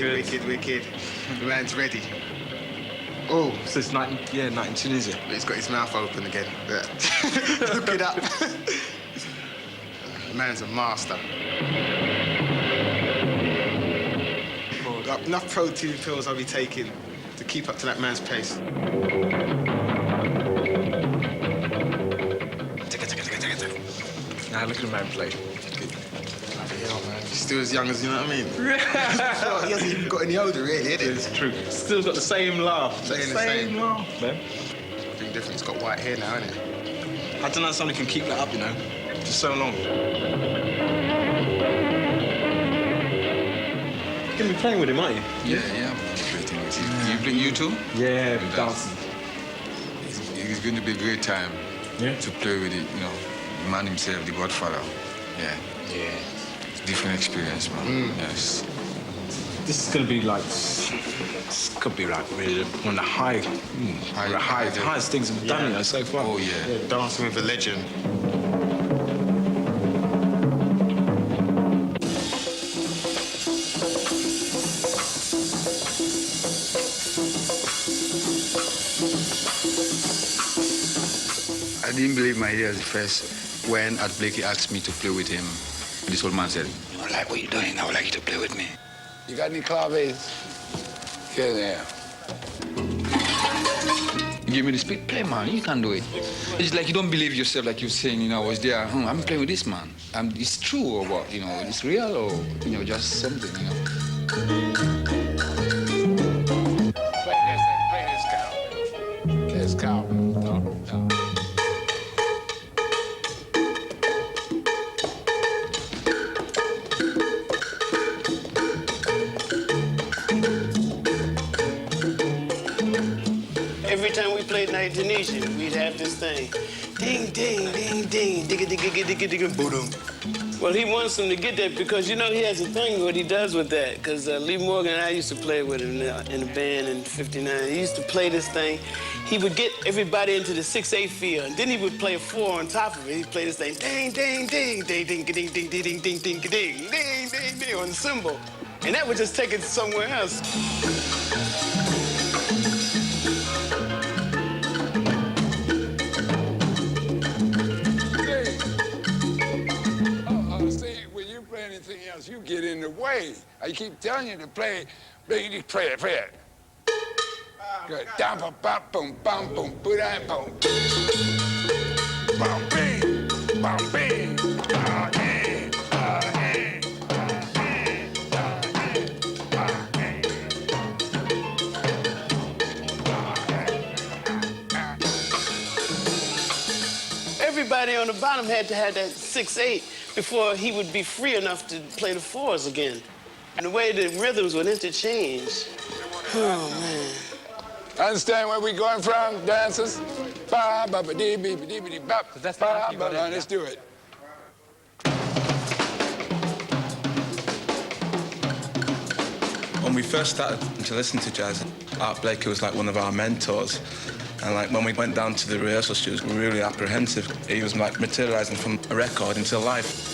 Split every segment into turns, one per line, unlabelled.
Wicked. The man's ready. Oh,
so it's 19 is it?
He's got his mouth open again. Look it up. The man's a master. Got enough protein pills I'll be taking to keep up to that man's pace.
Now look at the man play.
He's still as young as, you know what I mean? He hasn't even got any older, really, is it?
It's true. Still got the same laugh.
Same
laugh, man.
Something different. He's got white hair now, isn't it?
I don't know how somebody can keep that up, you know, for so long. You're going to be playing with him, aren't you?
Yeah, I'm playing with him. You too?
Yeah, dancing.
It's going to be a great time to play with it, you know. The man himself, the Godfather. Yeah. It's a different experience, man. Yes.
This is going to be like, really one of the highest things I've done, you know, so far.
Oh, yeah.
Dancing with a legend.
I didn't believe my ears at first when Blakey asked me to play with him. This old man said, "I don't like what you're doing. I would like you to play with me." You got any claves? Here they are. You give me the speed, play, man. You can do it. It's like you don't believe yourself, like you're saying, you know, I was there. I'm playing with this man. It's true or what? You know, it's real or, you know, just something, you know. Play this cow. Play this cow. No.
Every time we played Night Tunisia, we'd have this thing. Ding, ding, ding, ding, digga, digga, digga, digga, digga, boom. Well, he wants them to get that because, you know, he has a thing what he does with that. Because Lee Morgan and I used to play with him in a band in '59. He used to play this thing. He would get everybody into the 6/8 feel, and then he would play a 4 on top of it. He'd play this thing, ding, ding, ding, ding, ding, ding, ding, ding, ding, ding, ding, ding, ding, ding, ding, on the cymbal. And that would just take it somewhere else.
Anything else, you get in the way. I keep telling you to play. You play it. Good. Down, bum, bum, boom, bum, boom, boom, boom. Bum, bing, bum, bing.
Everybody on the bottom had to have that 6/8 before he would be free enough to play the 4s again. And the way the rhythms would interchange. Oh, man.
Understand where we're going from, dancers? Ba ba ba dee bee dee bee bop. Ba ba. Let's do it.
When we first started to listen to jazz, Art Blakey was like one of our mentors. And like when we went down to the rehearsal studios, we were really apprehensive. He was like materializing from a record into life.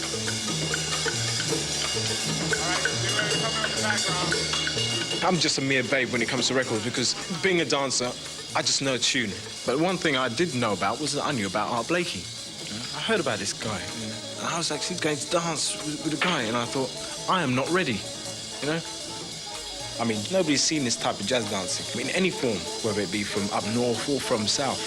I'm just a mere babe when it comes to records because being a dancer, I just know a tune. But one thing I did know about was that I knew about Art Blakey. I heard about this guy. And I was actually going to dance with a guy, and I thought, I am not ready, you know? I mean, nobody's seen this type of jazz dancing. I mean, any form, whether it be from up north or from south.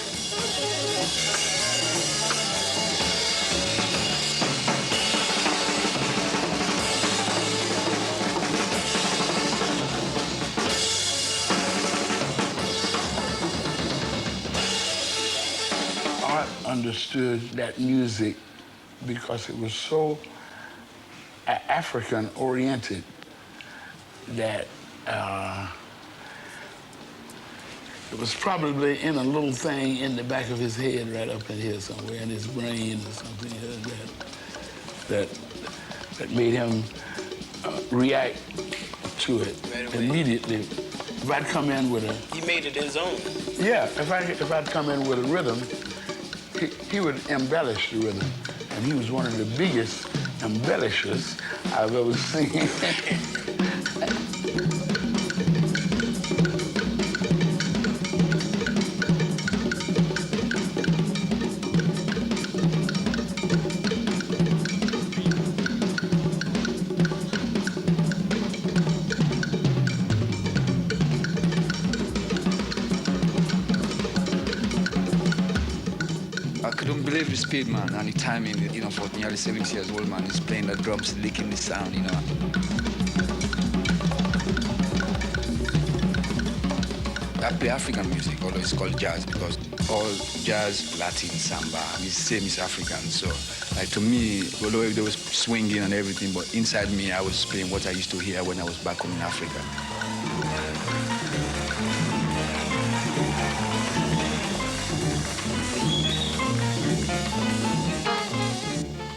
Art understood that music because it was so African-oriented that it was probably in a little thing in the back of his head, right up in here somewhere, in his brain or something that made him react to it immediately. If I'd come in with a...
He made it his own.
Yeah, if I'd come in with a rhythm, he would embellish the rhythm. And he was one of the biggest embellishers I've ever seen.
unbelievable speed, man, and the timing, you know, for nearly 70 years old, man, he's playing the drums, licking the sound, you know. I play African music, although it's called jazz, because all jazz, Latin, samba, and it's the same as African. So, like, to me, although there was swinging and everything, but inside me, I was playing what I used to hear when I was back home in Africa.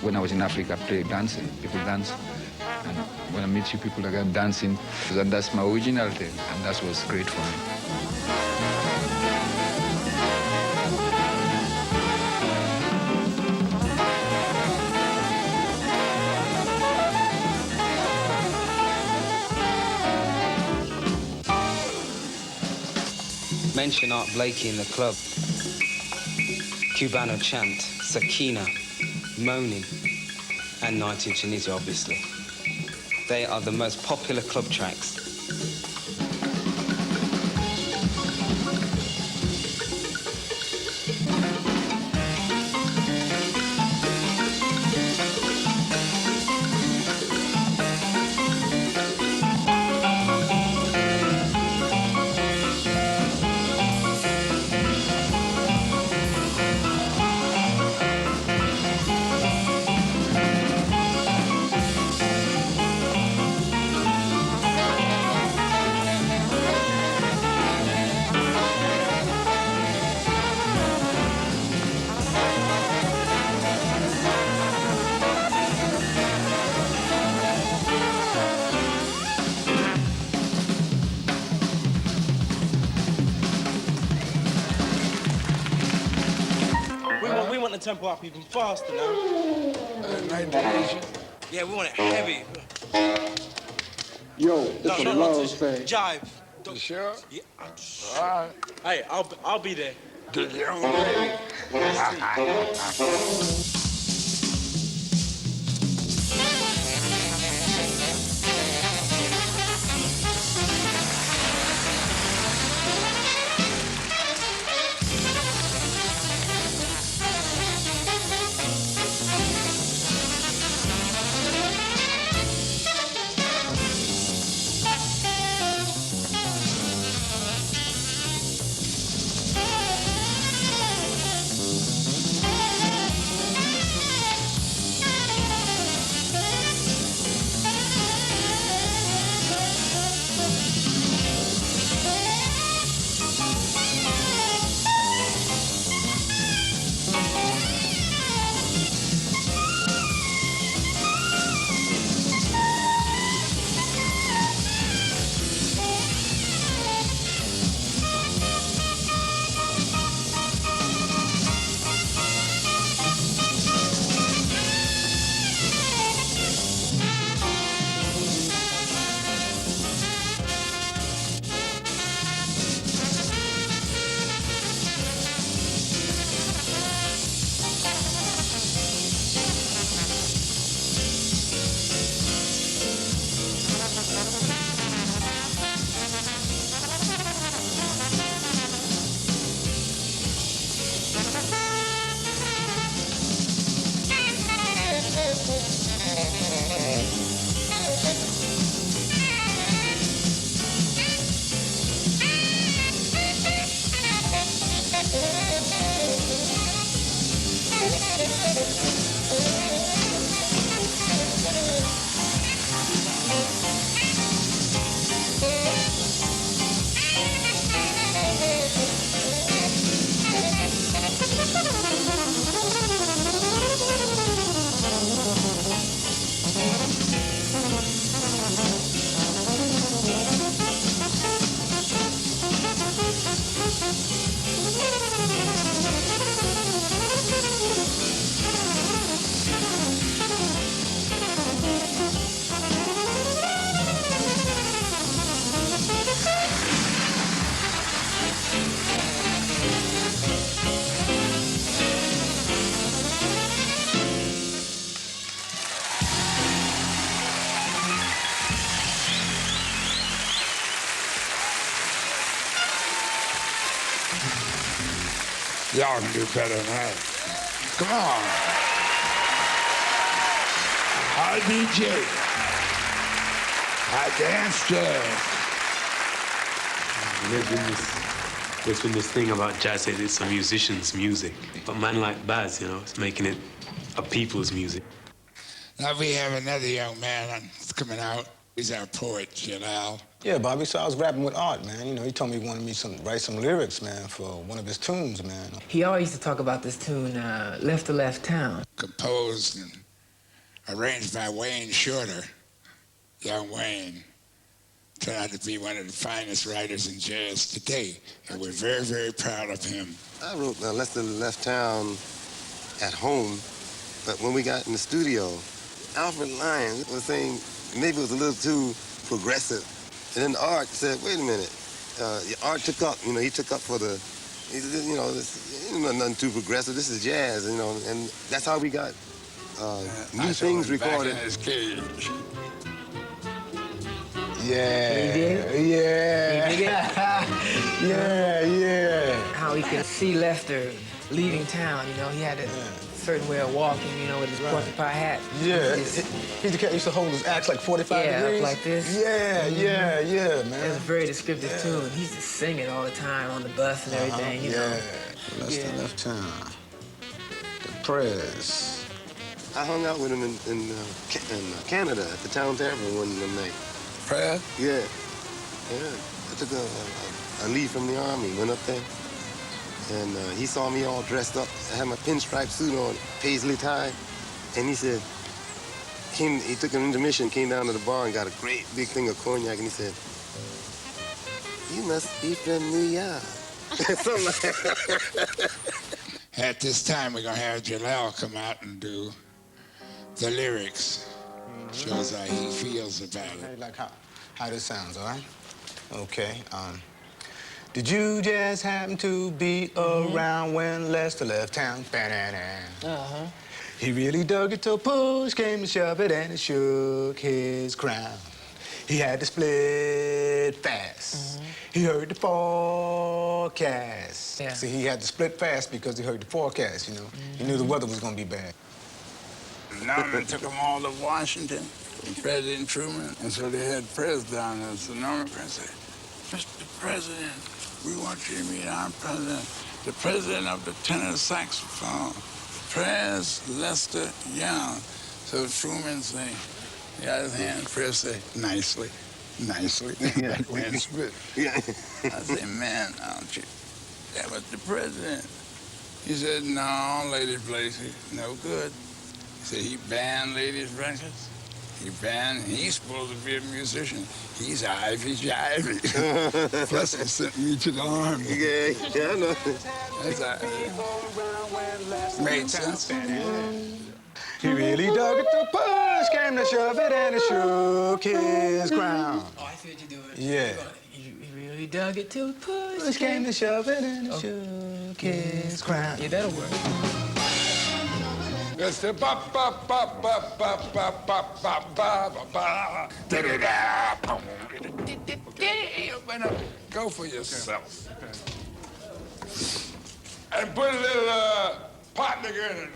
When I was in Africa, I played dancing, people dance. And when I meet you, people are dancing, and that's my original thing, and that was great for me.
Mention Art Blakey in the club. Cubano chant, Sakina, moaning, and 19 Tunisia, obviously. They are the most popular club tracks.
Tempo up even faster now.
19
Yeah, we want it heavy.
Yo, it's a love thing.
Jive.
You sure?
Yeah.
All right.
Hey, I'll be there.
Get your own way. Y'all can do better than that.
Come on. Our DJ. Our dance jazz.
There's been this thing about jazz that it's a musician's music. But man like Baz, you know, it's making it a people's music.
Now we have another young man that's coming out. He's our poet, Jalal.
Yeah, Bobby, so I was rapping with Art, man. You know, he told me he wanted me to write some lyrics, man, for one of his tunes, man.
He always used to talk about this tune, Left to Left Town.
Composed and arranged by Wayne Shorter. Young Wayne turned out to be one of the finest writers in jazz today, and we're very, very proud of him.
I wrote Left to Left Town at home, but when we got in the studio, Alfred Lyons was saying maybe it was a little too progressive. And then Art said, wait a minute. Art took up, you know, he took up for the, he said, you know, this ain't nothing too progressive. This is jazz, you know, and that's how we got new things recorded.
Back in his cage.
Yeah.
He did?
Yeah.
He did it?
Yeah.
How he could see Lester leaving town, you know, he had a certain way of walking, you know, with his porcupine hat.
Yeah. He's the cat who used to hold his axe like 45 degrees.
Yeah, like this.
Yeah, man.
It's a very descriptive tune. He used to sing it all the time on the bus and everything, you know.
Left to Left Town. The Press.
I hung out with him in Canada at the Town Tavern one night.
Prayer?
Yeah. I took a leave from the Army, went up there, and he saw me all dressed up. I had my pinstripe suit on, paisley tie, and he said, he took an intermission, came down to the bar and got a great big thing of cognac, and he said, you must be from New York. Something like that.
At this time, we're going to have Jalal come out and do the lyrics. Shows how he feels about it.
Like how this sounds, all right? Okay. Did you just happen to be around when Lester left town?
Uh-huh.
He really dug it till push came to shove it and it shook his crown. He had to split fast. He heard the forecast.
Yeah.
See, he had to split fast because he heard the forecast, you know. He knew the weather was gonna be bad.
Norman took them all to Washington, President Truman, and so they had Prez down there. So Norman said, Mr. President, we want you to meet our president, the president of the tenor saxophone, Prez Lester Young. So Truman said, he got his hand, Prez said, nicely. Like Wayne Smith.
Yeah.
I said, man, don't you? That was the president. He said, no, Lady Blakey, no good. He said he banned ladies' records. He's supposed to be a musician. He's Ivy. Plus, he sent me to the Army.
Yeah, I know.
That's made sense.
He really dug it till push came to shove it and it shook his crown.
Oh, I see what you're doing.
Yeah.
He really dug it till
Push came to shove it and it shook his crown.
Yeah, that'll work.
It's the ba ba ba ba ba ba ba ba ba ba. Go for yourself. And put a little pot nigger in it.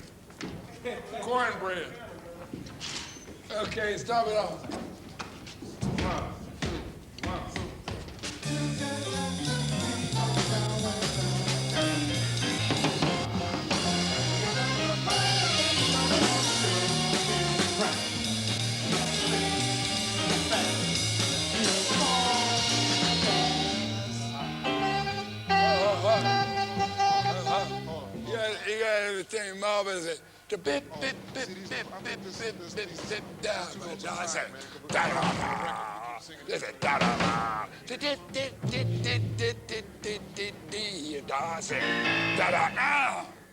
Cornbread. Okay, stop it off. 1, 2, 1, 2. You got everything marvelous. The bip bip bip bip bip bip bip bip down. I said da da da. This is da da da. Da da da da da da da da. I said da da da.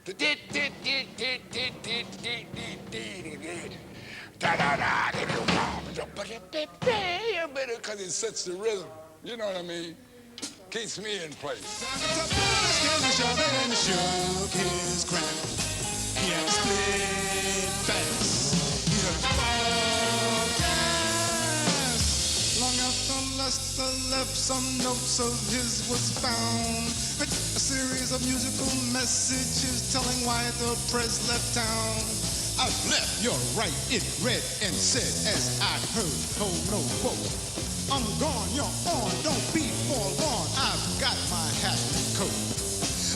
Da da da da da da da da da. Because it sets the rhythm. You know what I mean? Keeps me in place.
He had to split fast. He heard the forecast. Long after Lester left, some notes of his was found. But
series of musical messages telling why the press left town. I've left, you're right, it read and said as I heard, hold no quote. I'm gone, you're on, don't be forewarned, I've got my hat and coat.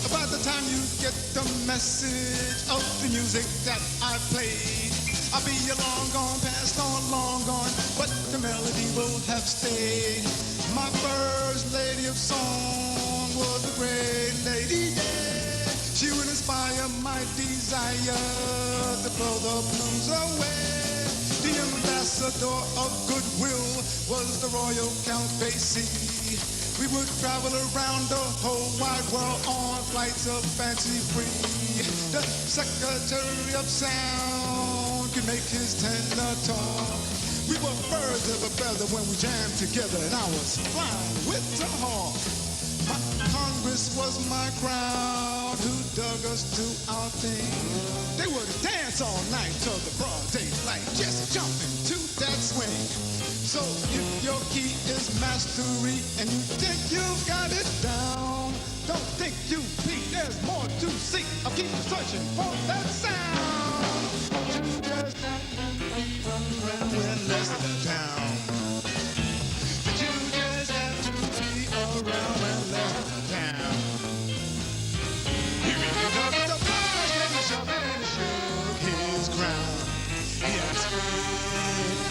By the time you get the message of the music that I played, I'll be long gone, past on, long gone, but the melody will have stayed. My first lady of song was the great Lady Gail. She would inspire my desire to blow the blues away. The ambassador of goodwill was the Royal Count Basie. We would travel around the whole wide world on flights of fancy free. The Secretary of Sound could make his tenor talk. We were birds of a feather when we jammed together, and I was flying with the hawk. My Congress was my crowd who dug us to our thing. They would dance all night till the broad daylight, just jumping to that swing. So if your key is mastery and you think you got it down, don't think you peak, there's more to see. I'll keep searching for that sound. You just have to be around when less than down. You just have to be around when less than down. He really loved the boys and he shoved it and he shook his ground. He had a split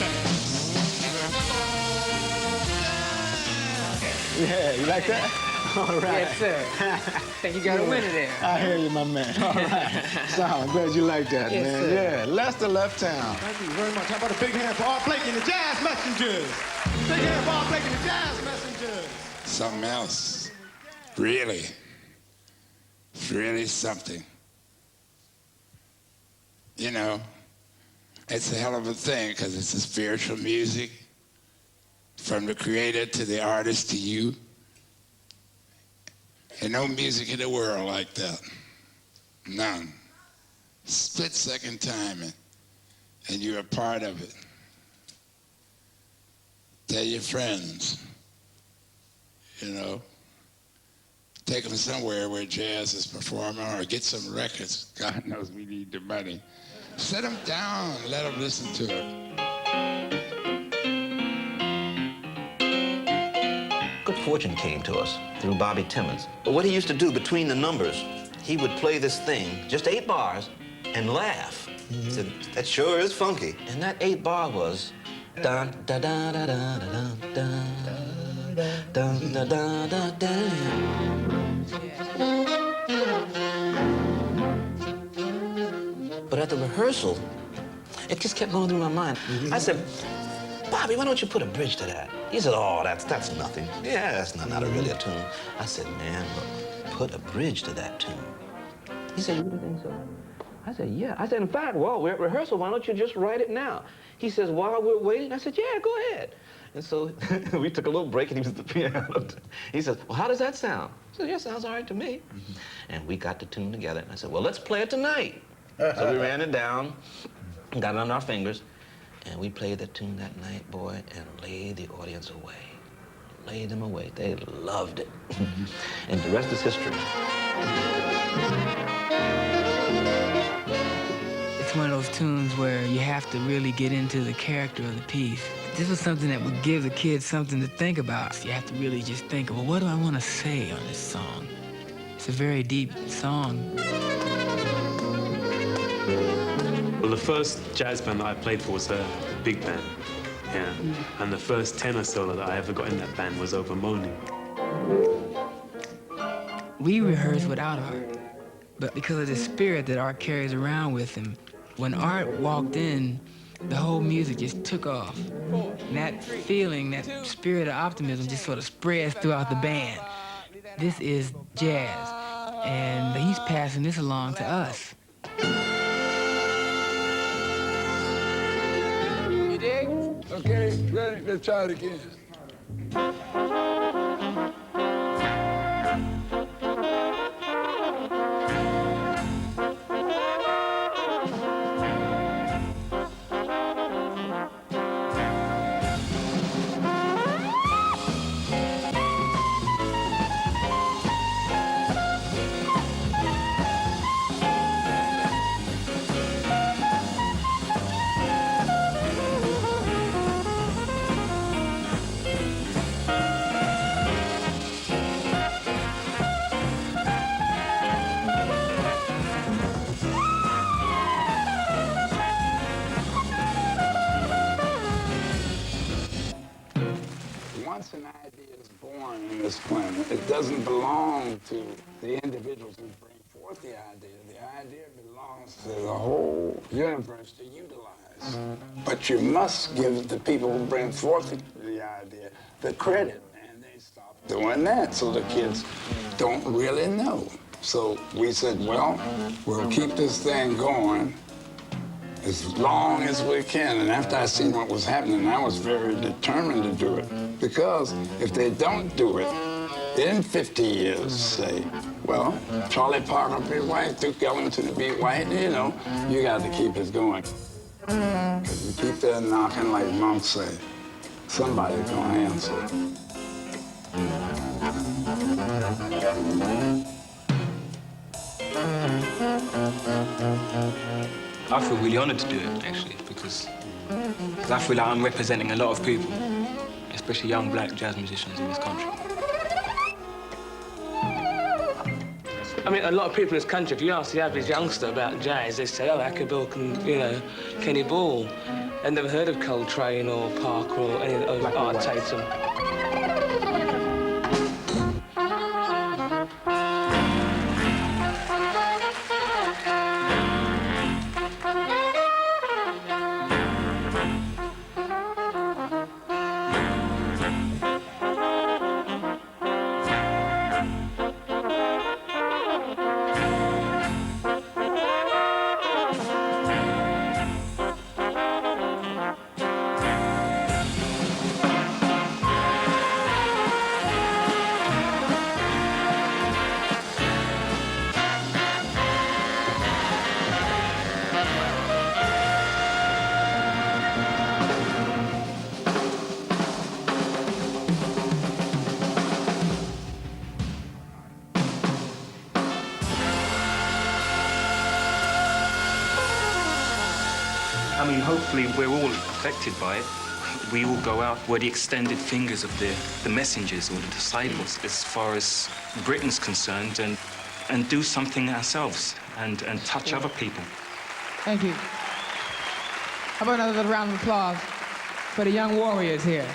fast.
Yeah, you like that? All right.
Yes, sir. I think you got a winner there.
I hear you, my man. All right. So I'm glad you like that,
Yes,
man.
sir.
Yeah, Lester left town.
Thank you very much. How about a big hand for Art Blakey and the Jazz Messengers? Big hand for Art Blakey and the Jazz Messengers.
Something else. Really. It's really something. You know, it's a hell of a thing because it's a spiritual music. From the creator to the artist to you. And no music in the world like that. None. Split second timing. And you're a part of it. Tell your friends. You know. Take them somewhere where jazz is performing or get some records. God knows we need the money. Set them down. Let them listen to it.
Good fortune came to us through Bobby Timmons. But what he used to do between the numbers, he would play this thing, just 8 bars, and laugh. He said, that sure is funky. And that 8 bar was dun da da da da da da dun da da da da. But at the rehearsal, it just kept going through my mind. I said, Bobby, why don't you put a bridge to that? He said, oh, that's nothing. Yeah, that's not really a tune. I said, man, look, put a bridge to that tune. He said, you really think so? I said, yeah. I said, in fact, well, we're at rehearsal. Why don't you just write it now? He says, while we're waiting? I said, yeah, go ahead. And so we took a little break, and he was at the piano. He says, well, how does that sound? I said, yeah, sounds all right to me. And we got the tune together. And I said, well, let's play it tonight. So we ran it down, got it on our fingers. And we played that tune that night, boy, and laid the audience away. Laid them away. They loved it. And the rest is history.
It's one of those tunes where you have to really get into the character of the piece. This was something that would give the kids something to think about. You have to really just think, well, what do I want to say on this song? It's a very deep song.
Well, the first jazz band that I played for was a big band, yeah. And the first tenor solo that I ever got in that band was over moaning.
We rehearse without Art, but because of the spirit that Art carries around with him, when Art walked in, the whole music just took off. And that feeling, that spirit of optimism just sort of spreads throughout the band. This is jazz, and he's passing this along to us.
You dig? Okay, ready? Let's try it again. once an idea is born in this planet, it doesn't belong to the individuals who bring forth the idea. The idea belongs to the whole universe to utilize. But you must give the people who bring forth the idea the credit, and they stop doing that, so the kids don't really know. So we said, well, we'll keep this thing going as long as we can. And after I seen what was happening, I was very determined to do it. Because if they don't do it, in 50 years, say, well, Charlie Parker be white, Duke Ellington be white, you know, you got to keep it going. Because you keep that knocking, like Monk say, somebody's going to answer.
I feel really honoured to do it, actually, because I feel like I'm representing a lot of people, especially young black jazz musicians in this country.
I mean, a lot of people in this country, if you ask the average youngster about jazz, they say, oh, Ackerbill and, you know, Kenny Ball. They've never heard of Coltrane or Parker or any of Art Tatum.
I mean, hopefully we're all affected by it. We all go out, we're the extended fingers of the messengers or the disciples as far as Britain's concerned, and do something ourselves and touch other people.
Thank you. How about another round of applause for the young warriors here?